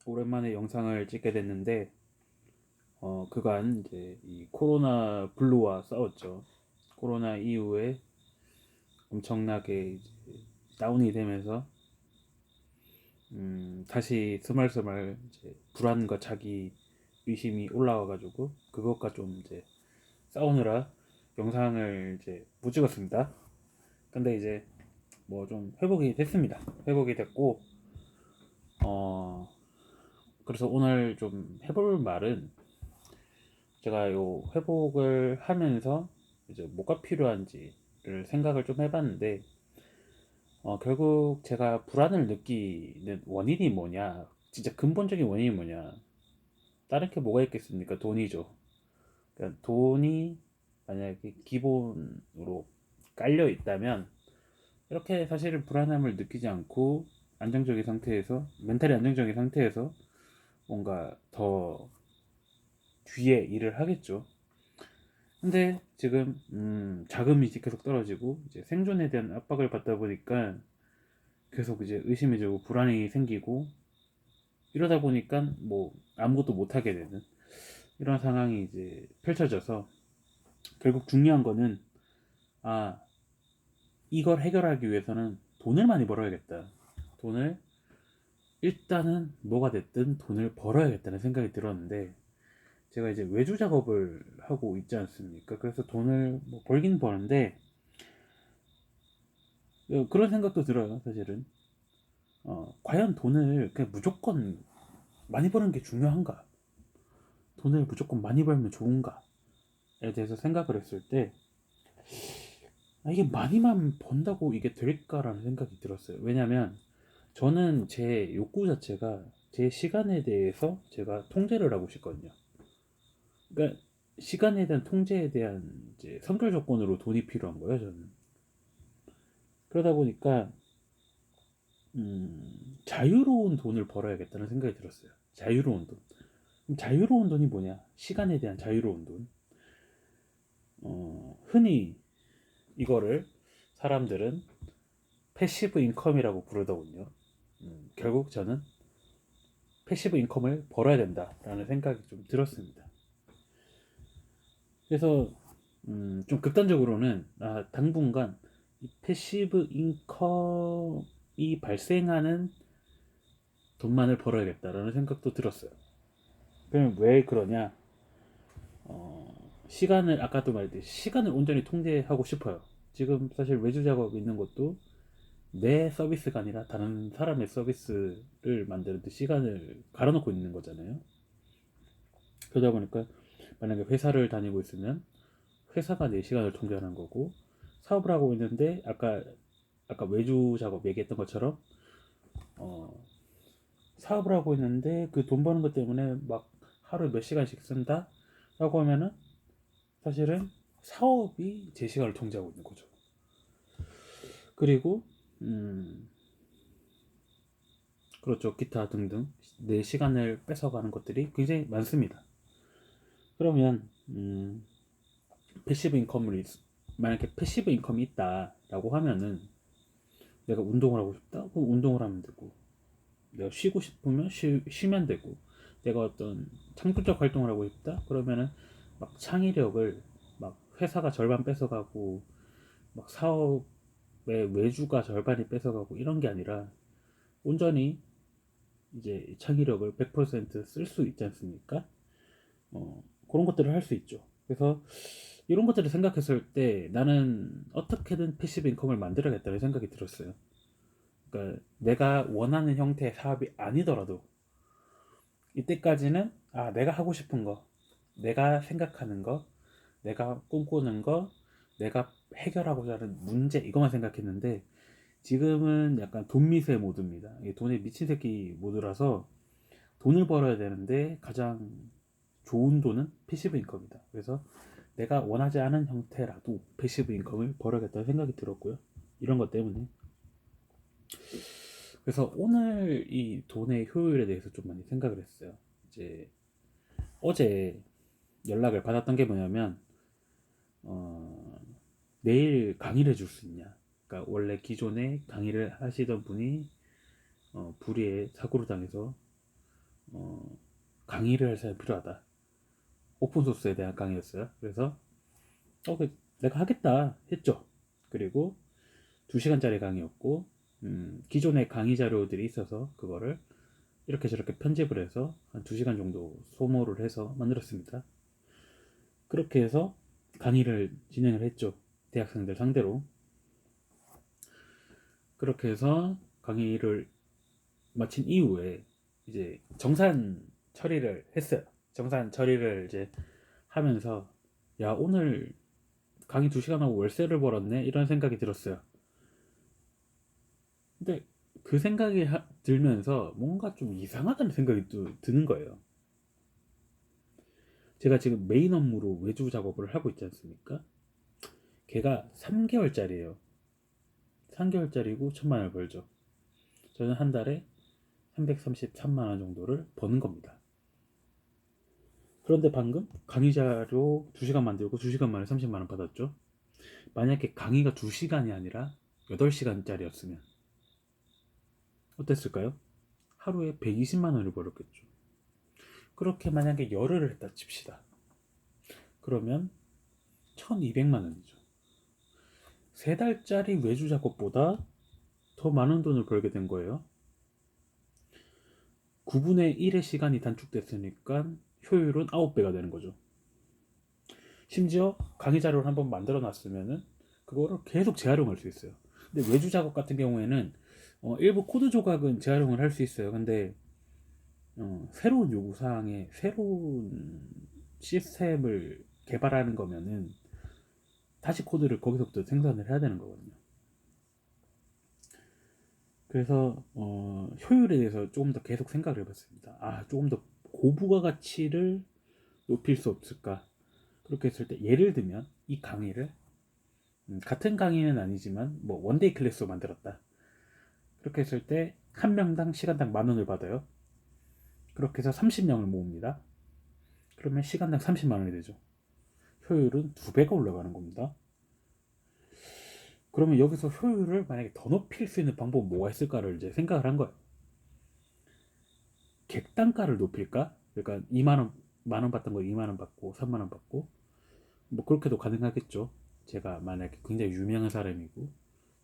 오랜만에 영상을 찍게 됐는데 그간 이제 이 코로나 블루와 싸웠죠. 코로나 이후에 엄청나게 이제 다운이 되면서 다시 스멀스멀 이제 불안과 자기 의심이 올라와가지고 그것과 좀 이제 싸우느라 영상을 이제 못 찍었습니다. 근데 이제 뭐 좀 회복이 됐습니다. 회복이 됐고 그래서 오늘 좀 해볼 말은 제가 요 회복을 하면서 이제 뭐가 필요한지를 생각을 좀 해봤는데 결국 제가 불안을 느끼는 원인이 뭐냐, 진짜 근본적인 원인이 뭐냐, 다른 게 뭐가 있겠습니까? 돈이죠. 그러니까 돈이 만약에 기본으로 깔려 있다면 이렇게 사실은 불안함을 느끼지 않고 안정적인 상태에서, 멘탈이 안정적인 상태에서 뭔가 더 뒤에 일을 하겠죠. 근데 지금 자금이 계속 떨어지고 이제 생존에 대한 압박을 받다 보니까 계속 이제 의심해지고 불안이 생기고 이러다 보니까 뭐 아무것도 못 하게 되는 이런 상황이 이제 펼쳐져서 결국 중요한 거는 아, 이걸 해결하기 위해서는 돈을 많이 벌어야겠다. 돈을 일단은 뭐가 됐든 돈을 벌어야겠다는 생각이 들었는데 제가 이제 외주 작업을 하고 있지 않습니까? 그래서 돈을 뭐 벌긴 버는데 그런 생각도 들어요, 사실은. 과연 돈을 그냥 무조건 많이 버는 게 중요한가? 돈을 무조건 많이 벌면 좋은가?에 대해서 생각을 했을 때, 이게 많이만 번다고 이게 될까라는 생각이 들었어요. 왜냐면, 저는 제 욕구 자체가 제 시간에 대해서 제가 통제를 하고 싶거든요. 그러니까, 시간에 대한 통제에 대한 이제 선결 조건으로 돈이 필요한 거예요, 저는. 그러다 보니까, 자유로운 돈을 벌어야겠다는 생각이 들었어요. 자유로운 돈. 자유로운 돈이 뭐냐? 시간에 대한 자유로운 돈. 흔히 이거를 사람들은 패시브 인컴이라고 부르더군요. 결국 저는 패시브 인컴을 벌어야 된다라는 생각이 좀 들었습니다. 그래서 좀 극단적으로는 당분간 이 패시브 인컴이 발생하는 돈만을 벌어야겠다라는 생각도 들었어요. 그럼 왜 그러냐? 시간을 아까도 말했듯이 시간을 온전히 통제하고 싶어요. 지금 사실 외주 작업 있는 것도 내 서비스가 아니라 다른 사람의 서비스를 만드는데 시간을 갈아놓고 있는 거잖아요. 그러다 보니까 만약에 회사를 다니고 있으면 회사가 내 시간을 통제하는 거고, 사업을 하고 있는데 아까 외주 작업 얘기했던 것처럼 어, 사업을 하고 있는데 그 돈 버는 것 때문에 막 하루에 몇 시간씩 쓴다 라고 하면은 사실은 사업이 제 시간을 통제하고 있는 거죠. 그리고 그렇죠. 기타 등등 내 시간을 뺏어가는 것들이 굉장히 많습니다. 그러면 패시브 인컴을 만약에 패시브 인컴이 있다라고 하면은 내가 운동을 하고 싶다? 그럼 운동을 하면 되고, 내가 쉬고 싶으면 쉬면 되고, 내가 어떤 창조적 활동을 하고 싶다? 그러면은 막 창의력을 막 회사가 절반 뺏어가고 막 사업의 외주가 절반이 뺏어가고 이런 게 아니라 온전히 이제 창의력을 100%쓸 수 있지 않습니까? 그런 것들을 할 수 있죠. 그래서 이런 것들을 생각했을 때 나는 어떻게든 패시브 인컴을 만들어야겠다는 생각이 들었어요. 그러니까 내가 원하는 형태의 사업이 아니더라도 이때까지는 내가 하고 싶은 거, 내가 생각하는 거, 내가 꿈꾸는 거, 내가 해결하고자 하는 문제 이것만 생각했는데 지금은 약간 돈 미세 모드입니다. 돈에 미친 새끼 모드라서 돈을 벌어야 되는데 가장 좋은 돈은 패시브 인컴이다. 그래서 내가 원하지 않은 형태라도 패시브 인컴을 벌어야겠다는 생각이 들었고요. 이런 것 때문에. 그래서 오늘 이 돈의 효율에 대해서 좀 많이 생각을 했어요. 이제 어제 연락을 받았던 게 뭐냐면 어, 내일 강의를 해줄 수 있냐. 그러니까 원래 기존에 강의를 하시던 분이 불의의 사고를 당해서 강의를 할 사람이 필요하다. 오픈소스에 대한 강의였어요. 그래서 내가 하겠다 했죠. 그리고 2시간짜리 강의였고 기존의 강의 자료들이 있어서 그거를 이렇게 저렇게 편집을 해서 한 2시간 정도 소모를 해서 만들었습니다. 그렇게 해서 강의를 진행을 했죠. 대학생들 상대로. 그렇게 해서 강의를 마친 이후에 이제 정산 처리를 했어요. 정산 처리를 이제 하면서 야, 오늘 강의 2시간 하고 월세를 벌었네 이런 생각이 들었어요. 근데 그 생각이 들면서 뭔가 좀 이상하다는 생각이 또 드는 거예요. 제가 지금 메인 업무로 외주 작업을 하고 있지 않습니까? 걔가 3개월짜리예요. 3개월짜리고 1,000만 원을 벌죠. 저는 한 달에 333만 원 정도를 버는 겁니다. 그런데 방금 강의 자료 2시간 만들고 2시간 만에 30만 원 받았죠. 만약에 강의가 2시간이 아니라 8시간짜리였으면 어땠을까요? 하루에 120만 원을 벌었겠죠. 그렇게 만약에 열흘을 했다 칩시다. 그러면 1200만 원이죠. 3달짜리 외주 작업보다 더 많은 돈을 벌게 된 거예요. 9분의 1의 시간이 단축됐으니까 효율은 9배가 되는 거죠. 심지어 강의 자료를 한번 만들어 놨으면은 그거를 계속 재활용할 수 있어요. 근데 외주 작업 같은 경우에는 일부 코드 조각은 재활용을 할 수 있어요. 근데 새로운 요구사항에 새로운 시스템을 개발하는 거면은 다시 코드를 거기서부터 생산을 해야 되는 거거든요. 그래서 효율에 대해서 조금 더 계속 생각을 해봤습니다. 조금 더 고부가 가치를 높일 수 없을까? 그렇게 했을 때 예를 들면 이 강의를 같은 강의는 아니지만 뭐 원데이 클래스로 만들었다. 그렇게 했을 때 한 명당 시간당 10,000원을 받아요. 그렇게 해서 30명을 모읍니다. 그러면 시간당 30만 원이 되죠. 효율은 2배가 올라가는 겁니다. 그러면 여기서 효율을 만약에 더 높일 수 있는 방법은 뭐가 있을까를 이제 생각을 한 거예요. 객단가를 높일까? 그러니까 2만 원, 만 원 받던 거 2만 원 받고 3만 원 받고 뭐 그렇게도 가능하겠죠. 제가 만약에 굉장히 유명한 사람이고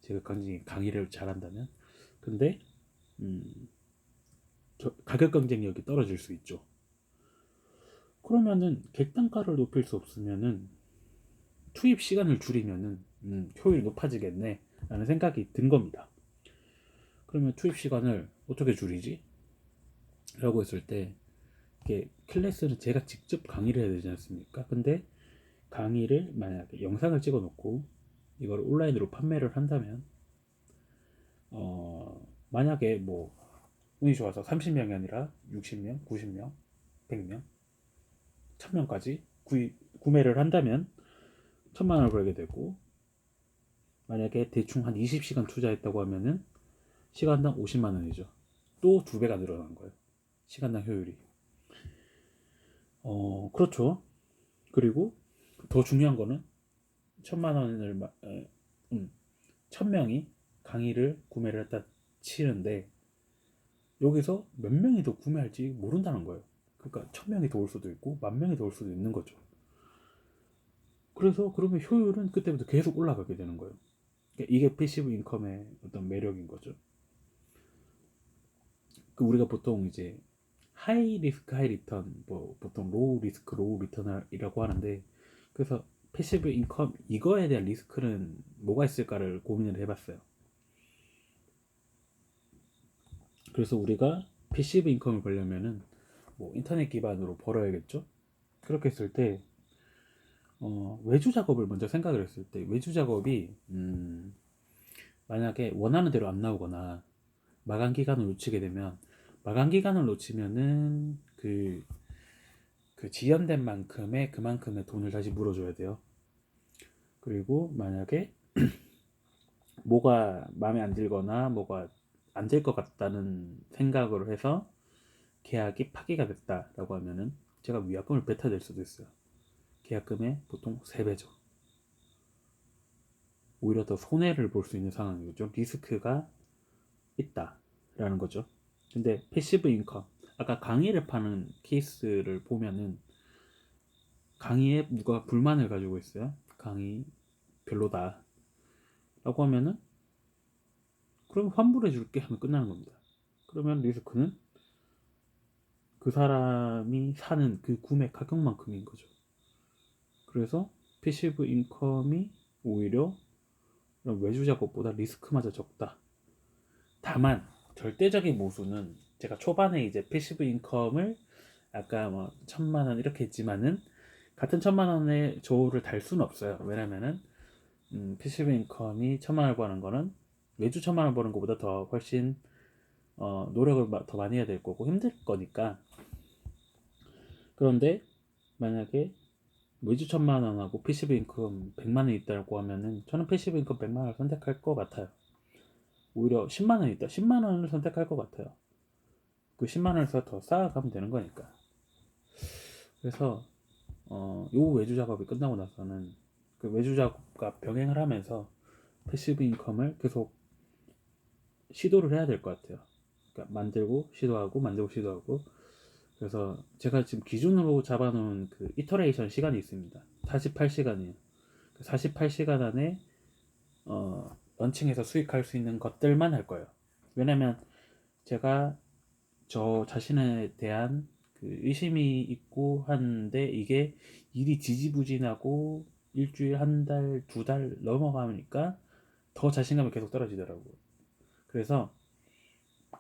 제가 굉장히 강의를 잘한다면 근데 가격 경쟁력이 떨어질 수 있죠. 그러면은 객단가를 높일 수 없으면은 투입 시간을 줄이면은 효율이 높아지겠네 라는 생각이 든 겁니다. 그러면 투입 시간을 어떻게 줄이지? 라고 했을 때 이게 클래스는 제가 직접 강의를 해야 되지 않습니까? 근데 강의를 만약에 영상을 찍어 놓고 이걸 온라인으로 판매를 한다면 만약에 뭐 운이 좋아서 30명이 아니라 60명, 90명, 100명, 1000명까지 구매를 한다면 1,000만 원을 벌게 되고 만약에 대충 한 20시간 투자했다고 하면은 시간당 50만 원이죠. 또 2배가 늘어난 거예요. 시간당 효율이. 그렇죠. 그리고 더 중요한 거는 1,000만 원을 1,000명이 강의를 구매를 했다 치는데 여기서 몇 명이 더 구매할지 모른다는 거예요. 그러니까 1,000명이 더 올 수도 있고 10,000명이 더 올 수도 있는 거죠. 그래서 그러면 효율은 그때부터 계속 올라가게 되는 거예요. 그러니까 이게 패시브 인컴의 어떤 매력인 거죠. 우리가 보통 이제 하이 리스크 하이 리턴 뭐 보통 로우 리스크 로우 리턴이라고 하는데 그래서 패시브 인컴 이거에 대한 리스크는 뭐가 있을까를 고민을 해봤어요. 그래서 우리가 패시브 인컴을 벌려면은 뭐 인터넷 기반으로 벌어야겠죠. 그렇게 했을 때 외주 작업을 먼저 생각을 했을 때 외주 작업이 만약에 원하는 대로 안 나오거나 마감 기간을 놓치게 되면 마감 기간을 놓치면은 그 지연된 만큼의 그만큼의 돈을 다시 물어줘야 돼요. 그리고 만약에 뭐가 마음에 안 들거나 뭐가 안 될 것 같다는 생각으로 해서 계약이 파기가 됐다라고 하면은 제가 위약금을 뱉어야 될 수도 있어요. 계약금의 보통 3배죠. 오히려 더 손해를 볼 수 있는 상황이죠. 리스크가 있다라는 거죠. 근데 패시브 인컴 아까 강의를 파는 케이스를 보면은 강의에 누가 불만을 가지고 있어요. 강의 별로다 라고 하면은 그럼 환불해 줄게 하면 끝나는 겁니다. 그러면 리스크는 그 사람이 사는 그 구매 가격만큼인 거죠. 그래서 패시브 인컴이 오히려 외주 작업보다 리스크마저 적다. 다만 절대적인 모수는 제가 초반에 이제 패시브 인컴을 아까 뭐 1,000만 원 이렇게 했지만은 같은 1,000만 원의 저울을 달 수는 없어요. 왜냐면은 패시브 인컴이 1,000만 원을 버는 거는 매주 1,000만 원 버는 것보다 더 훨씬 노력을 더 많이 해야 될 거고 힘들 거니까. 그런데 만약에 매주 1,000만 원하고 패시브 인컴 100만 원 있다고 하면은 저는 패시브 인컴 100만 원을 선택할 것 같아요. 오히려 10만 원 있다. 10만 원을 선택할 것 같아요. 그 10만 원에서 더 쌓아가면 되는 거니까. 그래서 요 외주 작업이 끝나고 나서는 그 외주 작업과 병행을 하면서 패시브 인컴을 계속 시도를 해야 될 것 같아요. 그러니까 만들고 시도하고 만들고 시도하고. 그래서 제가 지금 기준으로 잡아놓은 그 이터레이션 시간이 있습니다. 48시간이에요. 48시간 안에 런칭해서 수익할 수 있는 것들만 할 거예요. 왜냐면 제가 저 자신에 대한 그 의심이 있고 하는데 이게 일이 지지부진하고 일주일, 한 달, 두 달 넘어가니까 더 자신감이 계속 떨어지더라고요. 그래서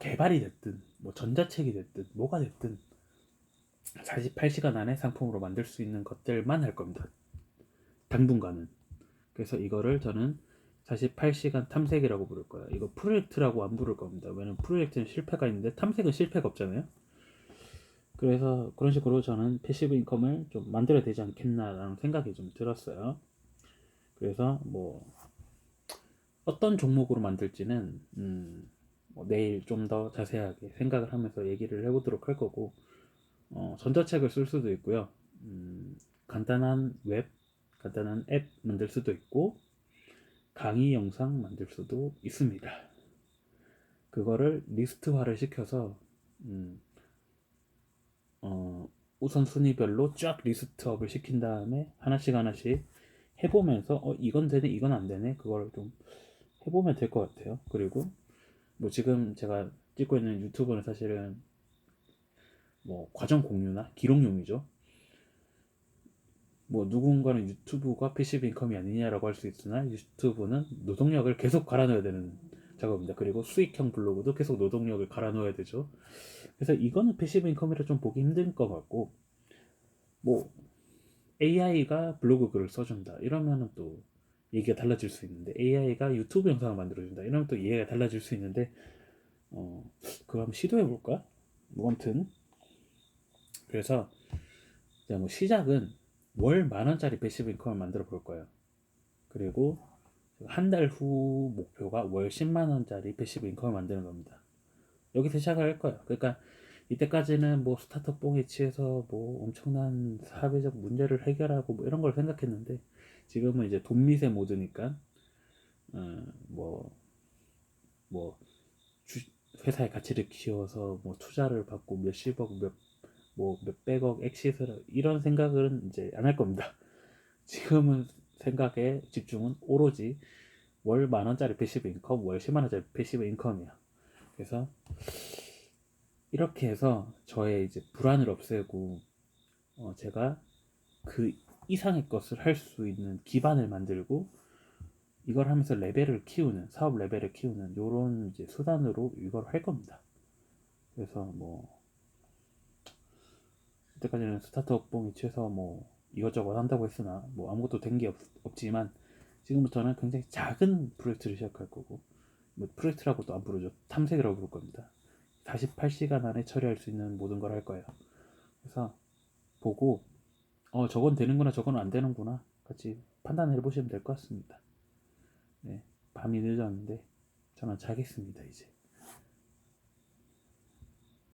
개발이 됐든 뭐 전자책이 됐든 뭐가 됐든 48시간 안에 상품으로 만들 수 있는 것들만 할 겁니다. 당분간은. 그래서 이거를 저는 48시간 탐색이라고 부를 거예요. 이거 프로젝트라고 안 부를 겁니다. 왜냐면 프로젝트는 실패가 있는데 탐색은 실패가 없잖아요. 그래서 그런 식으로 저는 패시브 인컴을 좀 만들어야 되지 않겠나라는 생각이 좀 들었어요. 그래서 뭐 어떤 종목으로 만들지는 뭐 내일 좀 더 자세하게 생각을 하면서 얘기를 해보도록 할 거고, 전자책을 쓸 수도 있고요. 간단한 간단한 앱 만들 수도 있고 강의 영상 만들 수도 있습니다. 그거를 리스트화를 시켜서 우선 순위별로 쫙 리스트업을 시킨 다음에 하나씩 하나씩 해보면서 이건 되네 이건 안 되네 그걸 좀 해보면 될 것 같아요. 그리고 뭐 지금 제가 찍고 있는 유튜브는 사실은 뭐 과정 공유나 기록용이죠. 뭐 누군가는 유튜브가 패시브 인컴이 아니냐라고 할 수 있으나 유튜브는 노동력을 계속 갈아 넣어야 되는 작업입니다. 그리고 수익형 블로그도 계속 노동력을 갈아 넣어야 되죠. 그래서 이거는 패시브 인컴이라 좀 보기 힘든 것 같고, 뭐 AI가 블로그 글을 써준다 이러면은 또 얘기가 달라질 수 있는데, AI가 유튜브 영상을 만들어준다 이러면 또 얘기가 달라질 수 있는데, 그거 한번 시도해볼까? 뭐 아무튼 그래서 이제 뭐 시작은 월 10,000원짜리 패시브 인컴을 만들어 볼 거예요. 그리고 한 달 후 목표가 월 10만원짜리 패시브 인컴을 만드는 겁니다. 여기서 시작을 할 거예요. 그러니까 이때까지는 뭐 스타트업 뽕에 취해서 뭐 엄청난 사회적 문제를 해결하고 뭐 이런 걸 생각했는데, 지금은 이제 돈 밑의 모드니까 뭐 회사의 가치를 키워서 뭐 투자를 받고 몇십억 뭐 몇백억 엑시트를 이런 생각은 이제 안 할 겁니다. 지금은 생각에 집중은 오로지 월 10,000원짜리 패시브 인컴, 월 10만원짜리 패시브 인컴이야. 그래서 이렇게 해서 저의 이제 불안을 없애고 제가 그 이상의 것을 할 수 있는 기반을 만들고, 이걸 하면서 레벨을 키우는, 사업 레벨을 키우는 요런 이제 수단으로 이걸 할 겁니다. 그래서 뭐 이때까지는 스타트업 봄이 취해서 뭐 이것저것 한다고 했으나 뭐 아무것도 된 게 없지만, 지금부터는 굉장히 작은 프로젝트를 시작할 거고, 뭐 프로젝트라고도 안 부르죠. 탐색이라고 부를 겁니다. 48시간 안에 처리할 수 있는 모든 걸 할 거예요. 그래서 보고 저건 되는구나 저건 안 되는구나 같이 판단해 보시면 될 것 같습니다. 네, 밤이 늦었는데 저는 자겠습니다 이제.